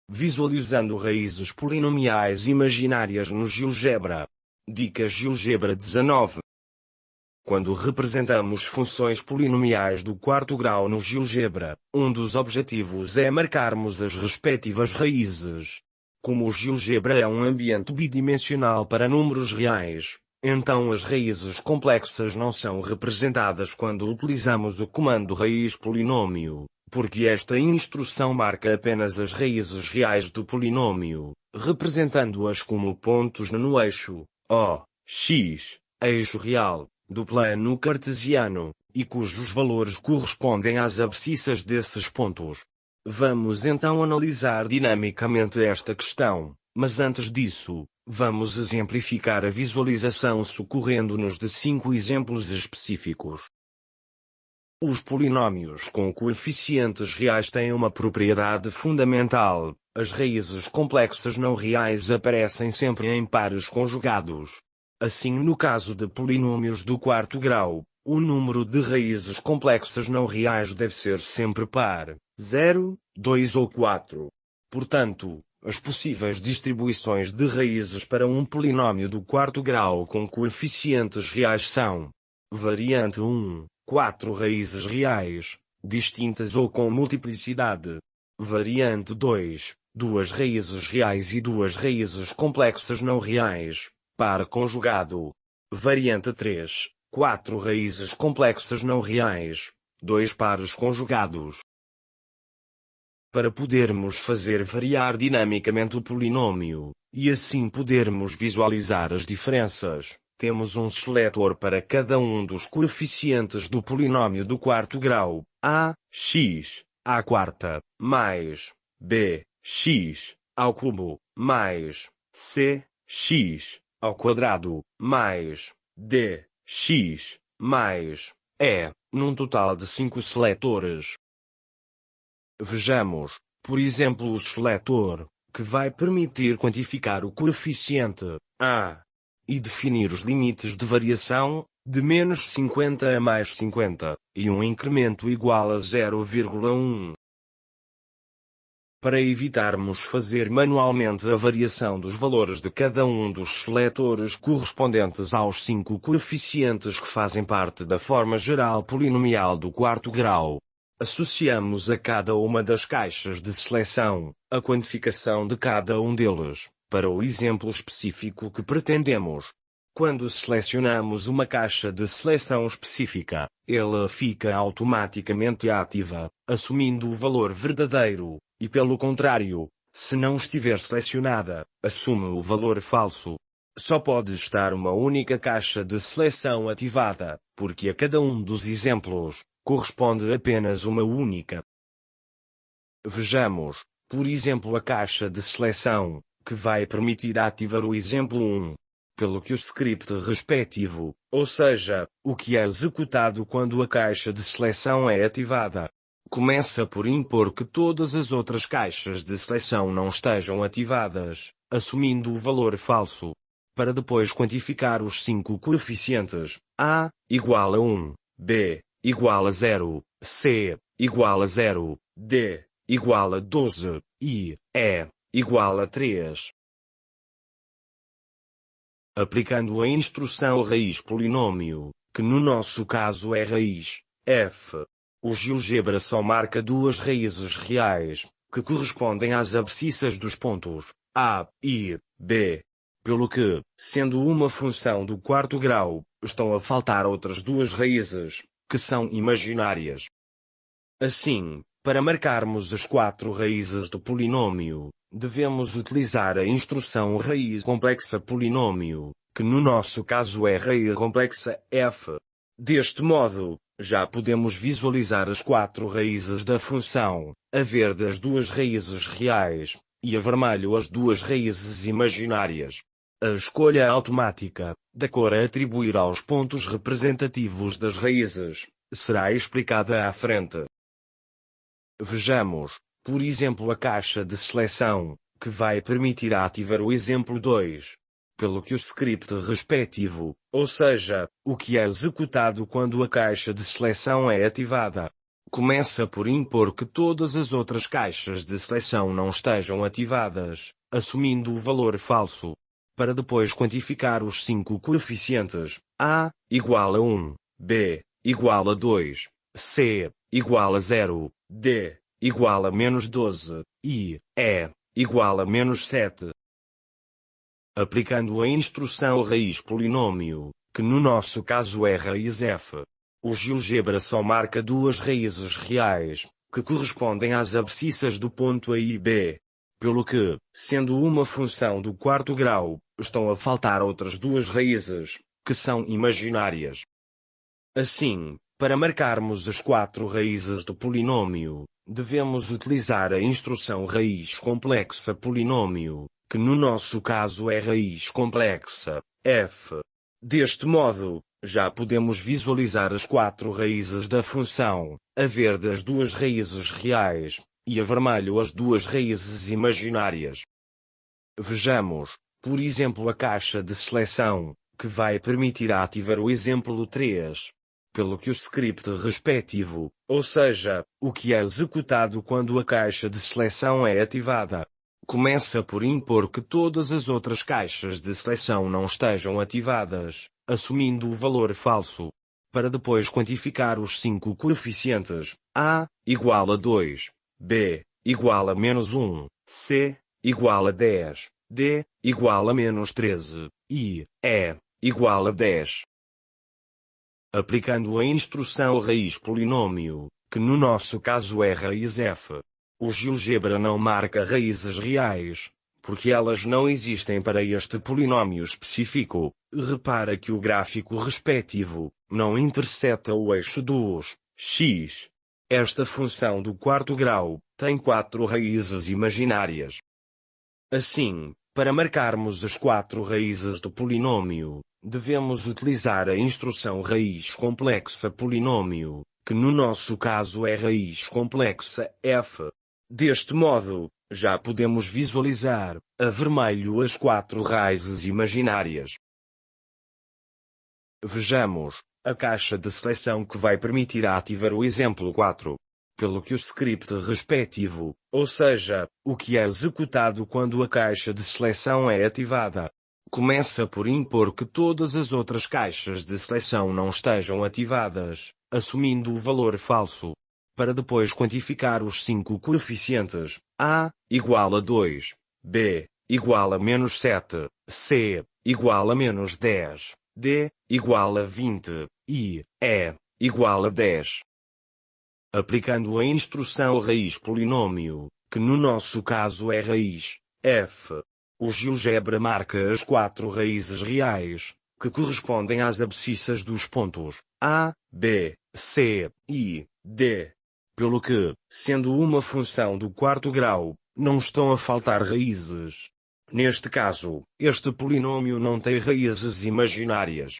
Visualizando raízes polinomiais imaginárias no GeoGebra. Dica GeoGebra 19. Quando representamos funções polinomiais do quarto grau no GeoGebra, um dos objetivos é marcarmos as respectivas raízes. Como o GeoGebra é um ambiente bidimensional para números reais, então as raízes complexas não são representadas quando utilizamos o comando raiz polinômio, porque esta instrução marca apenas as raízes reais do polinômio, representando-as como pontos no eixo O, X, eixo real, do plano cartesiano, e cujos valores correspondem às abscissas desses pontos. Vamos então analisar dinamicamente esta questão, mas antes disso, vamos exemplificar a visualização socorrendo-nos de 5 exemplos específicos. Os polinômios com coeficientes reais têm uma propriedade fundamental: as raízes complexas não reais aparecem sempre em pares conjugados. Assim, no caso de polinômios do quarto grau, o número de raízes complexas não reais deve ser sempre par, 0, 2 ou 4. Portanto, as possíveis distribuições de raízes para um polinômio do quarto grau com coeficientes reais são: variante 1, 4 raízes reais, distintas ou com multiplicidade. Variante 2, 2 raízes reais e 2 raízes complexas não reais, par conjugado. Variante 3, 4 raízes complexas não reais, 2 pares conjugados. Para podermos fazer variar dinamicamente o polinômio, e assim podermos visualizar as diferenças, temos um seletor para cada um dos coeficientes do polinômio do quarto grau: a, x, à quarta, mais b, x, ao cubo, mais c, x, ao quadrado, mais d, x, mais e, num total de 5 seletores. Vejamos, por exemplo, o seletor, que vai permitir quantificar o coeficiente a e definir os limites de variação, de menos 50 a mais 50, e um incremento igual a 0,1. Para evitarmos fazer manualmente a variação dos valores de cada um dos seletores correspondentes aos 5 coeficientes que fazem parte da forma geral polinomial do quarto grau, associamos a cada uma das caixas de seleção a quantificação de cada um deles, para o exemplo específico que pretendemos. Quando selecionamos uma caixa de seleção específica, ela fica automaticamente ativa, assumindo o valor verdadeiro, e pelo contrário, se não estiver selecionada, assume o valor falso. Só pode estar uma única caixa de seleção ativada, porque a cada um dos exemplos corresponde apenas uma única. Vejamos, por exemplo, a caixa de seleção, que vai permitir ativar o exemplo 1. Pelo que o script respectivo, ou seja, o que é executado quando a caixa de seleção é ativada, começa por impor que todas as outras caixas de seleção não estejam ativadas, assumindo o valor falso, para depois quantificar os 5 coeficientes: a igual a 1, b igual a 0, c igual a 0, d igual a 12, e e igual a 3. Aplicando a instrução raiz polinômio, que no nosso caso é raiz f, o GeoGebra só marca 2 raízes reais, que correspondem às abscissas dos pontos a e b. Pelo que, sendo uma função do quarto grau, estão a faltar outras 2 raízes, que são imaginárias. Assim, para marcarmos as 4 raízes do polinômio, devemos utilizar a instrução raiz complexa polinômio, que no nosso caso é raiz complexa f. Deste modo, já podemos visualizar as 4 raízes da função, a verde as 2 raízes reais, e a vermelho as 2 raízes imaginárias. A escolha automática, da cor a atribuir aos pontos representativos das raízes, será explicada à frente. Vejamos, por exemplo, a caixa de seleção, que vai permitir ativar o exemplo 2. Pelo que o script respectivo, ou seja, o que é executado quando a caixa de seleção é ativada, Começa por impor que todas as outras caixas de seleção não estejam ativadas, assumindo o valor falso, para depois quantificar os 5 coeficientes: A igual a 1, B igual a 2, C igual a 0, D igual a menos 12, e E igual a menos 7. Aplicando a instrução raiz polinômio, que no nosso caso é raiz f, o GeoGebra só marca duas raízes reais, que correspondem às abscissas do ponto A e B. Pelo que, sendo uma função do quarto grau, estão a faltar outras duas raízes, que são imaginárias. Assim, para marcarmos as 4 raízes do polinômio, devemos utilizar a instrução raiz complexa polinômio, que no nosso caso é raiz complexa, f. Deste modo, já podemos visualizar as 4 raízes da função, a verde as duas raízes reais, e a vermelho as duas raízes imaginárias. Vejamos, por exemplo, a caixa de seleção, que vai permitir ativar o exemplo 3. Pelo que o script respectivo, ou seja, o que é executado quando a caixa de seleção é ativada, começa por impor que todas as outras caixas de seleção não estejam ativadas, assumindo o valor falso, para depois quantificar os 5 coeficientes: A igual a 2, B igual a menos 1, C igual a 10, D igual a menos 13, e E igual a 10. Aplicando a instrução raiz polinômio, que no nosso caso é raiz f, o GeoGebra não marca raízes reais, porque elas não existem para este polinômio específico. Repara que o gráfico respectivo não interseta o eixo dos x. Esta função do quarto grau tem 4 raízes imaginárias. Assim, para marcarmos as 4 raízes do polinômio, devemos utilizar a instrução raiz complexa polinômio, que no nosso caso é raiz complexa f. Deste modo, já podemos visualizar, a vermelho as 4 raízes imaginárias. Vejamos, a caixa de seleção que vai permitir ativar o exemplo 4. Pelo que o script respectivo, ou seja, o que é executado quando a caixa de seleção é ativada, começa por impor que todas as outras caixas de seleção não estejam ativadas, assumindo o valor falso, para depois quantificar os 5 coeficientes: A igual a 2, B igual a menos 7, C igual a menos 10, D igual a 20, e E igual a 10. Aplicando a instrução raiz polinômio, que no nosso caso é raiz f, o GeoGebra marca as 4 raízes reais, que correspondem às abscissas dos pontos A, B, C e D. Pelo que, sendo uma função do quarto grau, não estão a faltar raízes. Neste caso, este polinômio não tem raízes imaginárias.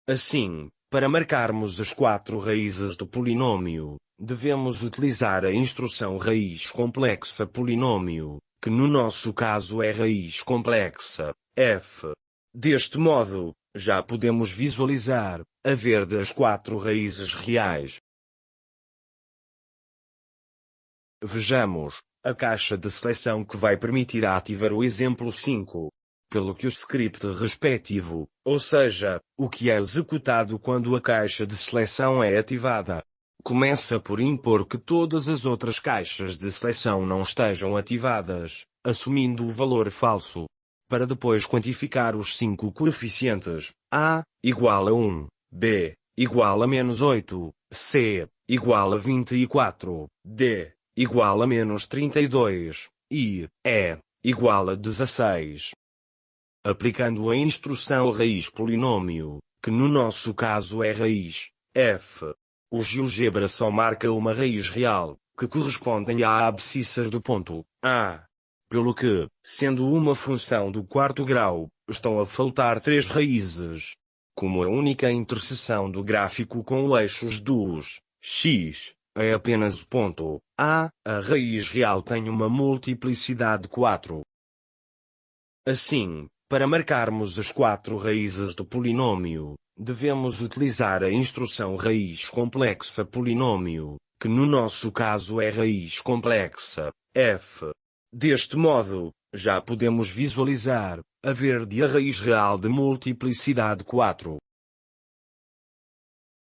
Assim, para marcarmos as 4 raízes do polinômio, devemos utilizar a instrução raiz complexa polinômio, que no nosso caso é raiz complexa f. Deste modo, já podemos visualizar, a verde as 4 raízes reais. Vejamos, a caixa de seleção que vai permitir ativar o exemplo 5. Pelo que o script respectivo, ou seja, o que é executado quando a caixa de seleção é ativada, começa por impor que todas as outras caixas de seleção não estejam ativadas, assumindo o valor falso, para depois quantificar os 5 coeficientes: A igual a 1, B igual a menos 8, C igual a 24, D igual a menos 32, e E igual a 16. Aplicando a instrução raiz polinômio, que no nosso caso é raiz f, o GeoGebra só marca uma raiz real, que correspondem a abscissas do ponto A. Pelo que, sendo uma função do quarto grau, estão a faltar 3 raízes. Como a única interseção do gráfico com os eixos dos x é apenas o ponto A, a raiz real tem uma multiplicidade 4. Assim, para marcarmos as 4 raízes do polinômio, devemos utilizar a instrução raiz complexa polinômio, que no nosso caso é raiz complexa, f. Deste modo, já podemos visualizar a verde e a raiz real de multiplicidade 4.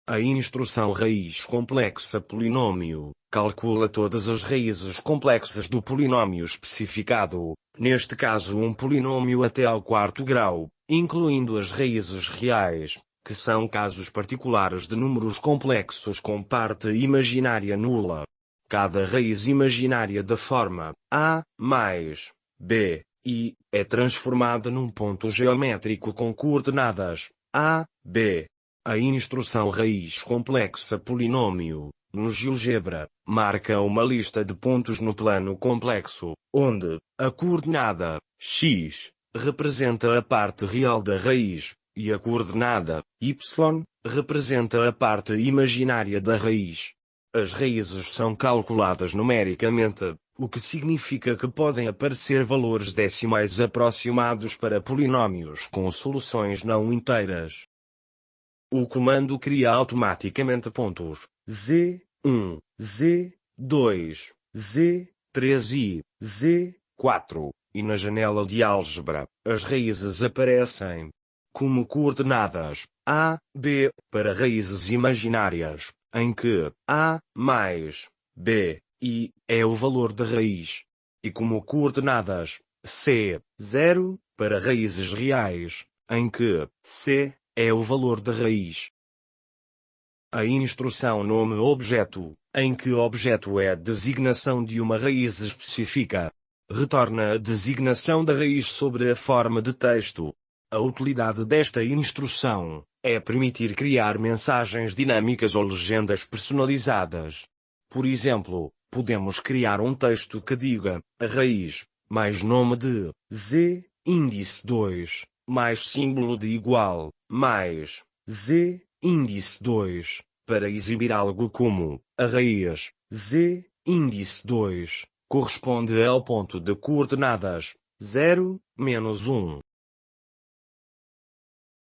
A instrução raiz complexa polinômio calcula todas as raízes complexas do polinômio especificado, neste caso um polinômio até ao quarto grau, incluindo as raízes reais, que são casos particulares de números complexos com parte imaginária nula. Cada raiz imaginária da forma a mais b e é transformada num ponto geométrico com coordenadas a, b. A instrução raiz complexa polinômio, no GeoGebra, marca uma lista de pontos no plano complexo, onde a coordenada x representa a parte real da raiz, e a coordenada y representa a parte imaginária da raiz. As raízes são calculadas numericamente, o que significa que podem aparecer valores decimais aproximados para polinômios com soluções não inteiras. O comando cria automaticamente pontos z1, z2, z3 e z4, e na janela de álgebra, as raízes aparecem como coordenadas a, b, para raízes imaginárias, em que a mais b e é o valor da raiz, e como coordenadas c, 0, para raízes reais, em que c é o valor da raiz. A instrução nome objeto, em que objeto é a designação de uma raiz específica, retorna a designação da raiz sobre a forma de texto. A utilidade desta instrução é permitir criar mensagens dinâmicas ou legendas personalizadas. Por exemplo, podemos criar um texto que diga a raiz mais nome de z índice 2 mais símbolo de igual mais z índice 2 para exibir algo como a raiz z índice 2 corresponde ao ponto de coordenadas 0, menos 1.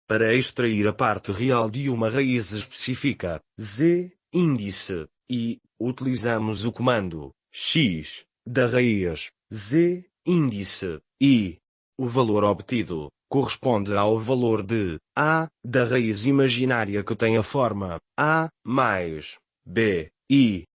Para extrair a parte real de uma raiz específica, z, índice, e, utilizamos o comando x, da raiz, z, índice, e. O valor obtido corresponde ao valor de a, da raiz imaginária que tem a forma a, mais b, e.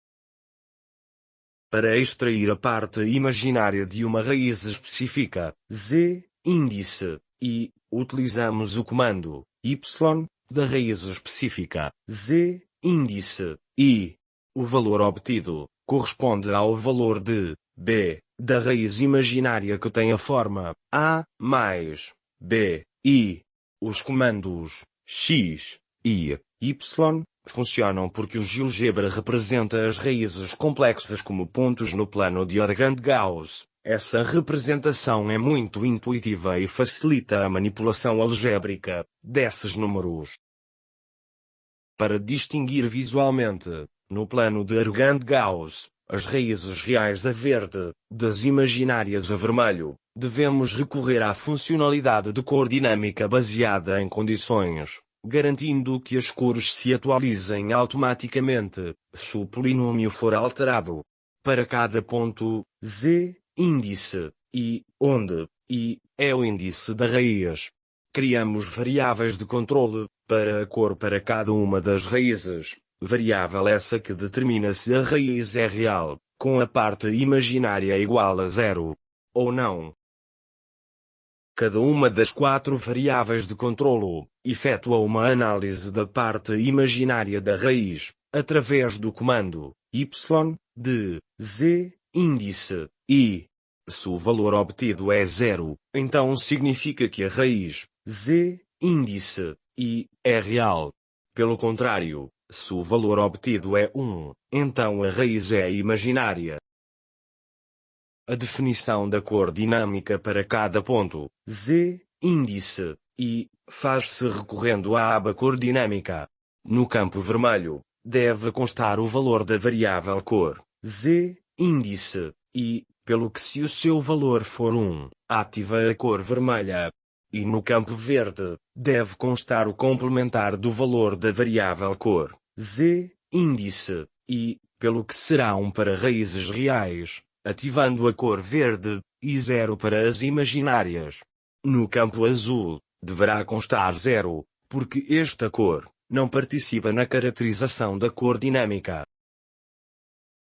Para extrair a parte imaginária de uma raiz específica, z, índice, e, utilizamos o comando y, da raiz específica, z, índice, e. O valor obtido corresponde ao valor de b, da raiz imaginária que tem a forma a, mais b, e. Os comandos x e y funcionam porque o GeoGebra representa as raízes complexas como pontos no plano de Argand-Gauss. Essa representação é muito intuitiva e facilita a manipulação algébrica desses números. Para distinguir visualmente, no plano de Argand-Gauss, as raízes reais a verde, das imaginárias a vermelho, devemos recorrer à funcionalidade de cor dinâmica baseada em condições, garantindo que as cores se atualizem automaticamente, se o polinômio for alterado. Para cada ponto, z, índice, e, onde, e, é o índice da raiz. Criamos variáveis de controle, para a cor para cada uma das raízes, variável essa que determina se a raiz é real, com a parte imaginária igual a 0, ou não. Cada uma das 4 variáveis de controlo efetua uma análise da parte imaginária da raiz, através do comando y, de z, índice, e. Se o valor obtido é 0, então significa que a raiz z, índice, e, é real. Pelo contrário, se o valor obtido é 1, então a raiz é imaginária. A definição da cor dinâmica para cada ponto, z, índice, e, faz-se recorrendo à aba cor dinâmica. No campo vermelho, deve constar o valor da variável cor, z, índice, e, pelo que se o seu valor for 1, ativa a cor vermelha. E no campo verde, deve constar o complementar do valor da variável cor, z, índice, e, pelo que será 1 para raízes reais, ativando a cor verde, e 0 para as imaginárias. No campo azul, deverá constar 0, porque esta cor não participa na caracterização da cor dinâmica.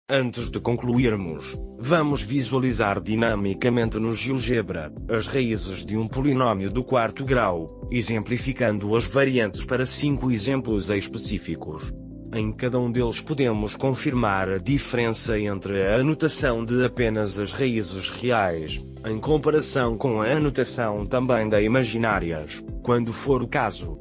Antes de concluirmos, vamos visualizar dinamicamente no GeoGebra as raízes de um polinômio do quarto grau, exemplificando as variantes para 5 exemplos específicos. Em cada um deles podemos confirmar a diferença entre a anotação de apenas as raízes reais, em comparação com a anotação também de imaginárias, quando for o caso.